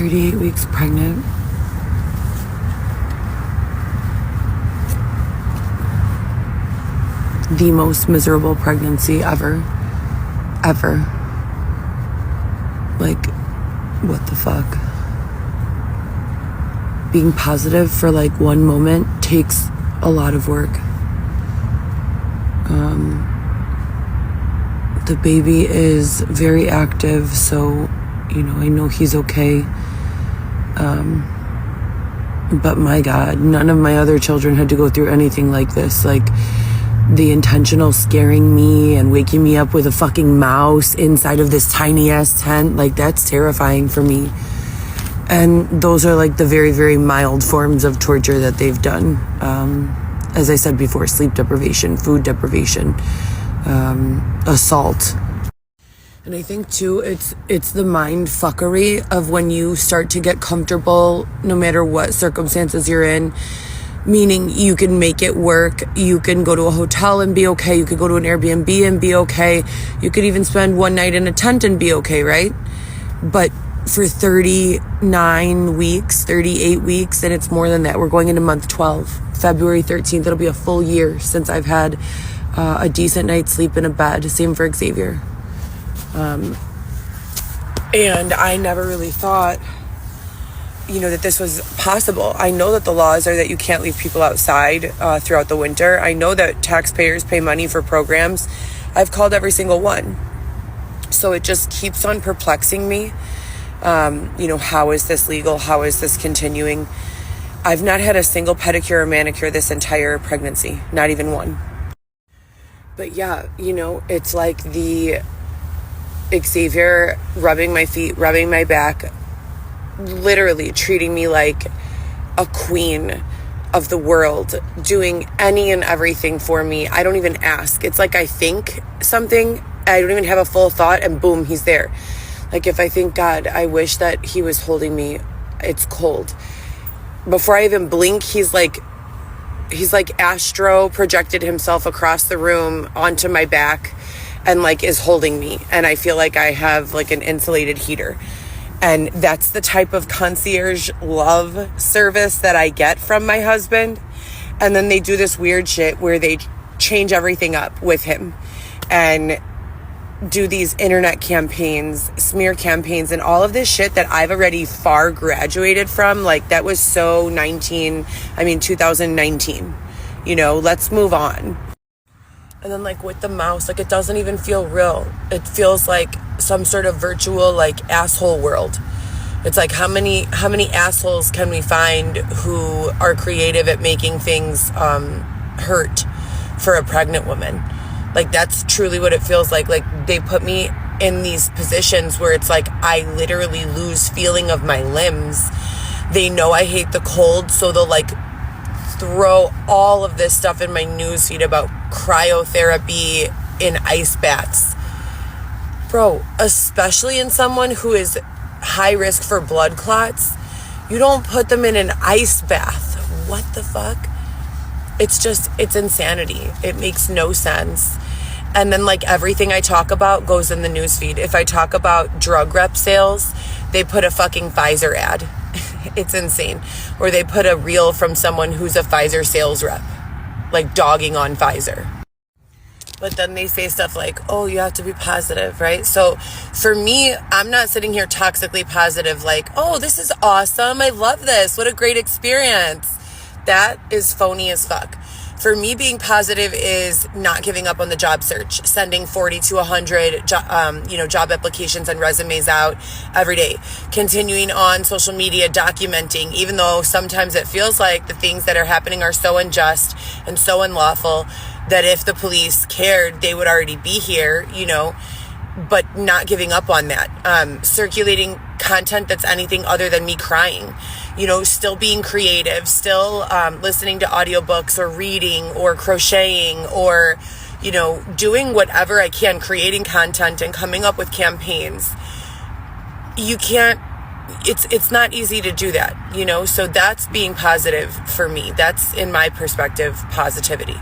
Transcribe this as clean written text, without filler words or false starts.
38 weeks pregnant. The most miserable pregnancy ever. Like, what the fuck? Being positive for like one moment takes a lot of work. The baby is very active, so, you know, I know he's okay. But my God, none of my other children had to go through anything like this. Like, the intentional scaring me and waking me up with a fucking mouse inside of this tiny ass tent, like, that's terrifying for me. And those are like the very, very mild forms of torture that they've done. As I said before, sleep deprivation, food deprivation, assault. And I think too, it's the mind fuckery of when you start to get comfortable no matter what circumstances you're in. Meaning you can make it work. You can go to a hotel and be okay. You could go to an Airbnb and be okay. You could even spend one night in a tent and be okay, right? But for 39 weeks, 38 weeks, and it's more than that. We're going into month 12. February 13th, it'll be a full year since I've had a decent night's sleep in a bed. Same for Xavier. And I never really thought, you know, that this was possible. I know that the laws are that you can't leave people outside throughout the winter. I know that taxpayers pay money for programs. I've called every single one. So it just keeps on perplexing me. You know, how is this legal? How is this continuing? I've not had a single pedicure or manicure this entire pregnancy. Not even one. But yeah, you know, it's like the Xavier rubbing my feet, rubbing my back, literally treating me like a queen of the world, doing any and everything for me. I don't even ask. It's like I think something, I don't even have a full thought, and boom, he's there. Like, if I think, God, I wish that he was holding me. It's cold. Before I even blink, he's like astro projected himself across the room onto my back and like is holding me. And I feel like I have like an insulated heater. And that's the type of concierge love service that I get from my husband. And then they do this weird shit where they change everything up with him and do these internet campaigns, smear campaigns, and all of this shit that I've already far graduated from. Like, that was so 2019, you know, let's move on. And then like with the mouse, like, it doesn't even feel real. It feels like some sort of virtual, like, asshole world. It's like, how many assholes can we find who are creative at making things hurt for a pregnant woman? Like, that's truly what it feels like. Like, they put me in these positions where it's like I literally lose feeling of my limbs. They know I hate the cold, so they'll like throw all of this stuff in my newsfeed about cryotherapy in ice baths. Bro, especially in someone who is high risk for blood clots, you don't put them in an ice bath. What the fuck? It's insanity. It makes no sense. And then like everything I talk about goes in the newsfeed. If I talk about drug rep sales, they put a fucking Pfizer ad. It's insane. Or they put a reel from someone who's a Pfizer sales rep, like dogging on Pfizer. But then they say stuff like, oh, you have to be positive, right? So for me, I'm not sitting here toxically positive like, oh, this is awesome. I love this. What a great experience. That is phony as fuck. For me, being positive is not giving up on the job search, sending 40 to 100 job applications and resumes out every day, continuing on social media, documenting, even though sometimes it feels like the things that are happening are so unjust and so unlawful that if the police cared, they would already be here, you know, but not giving up on that. Circulating content that's anything other than me crying, you know, still being creative, still listening to audiobooks or reading or crocheting or, you know, doing whatever I can, creating content and coming up with campaigns. You can't, it's not easy to do that, you know, so that's being positive for me. That's, in my perspective, positivity.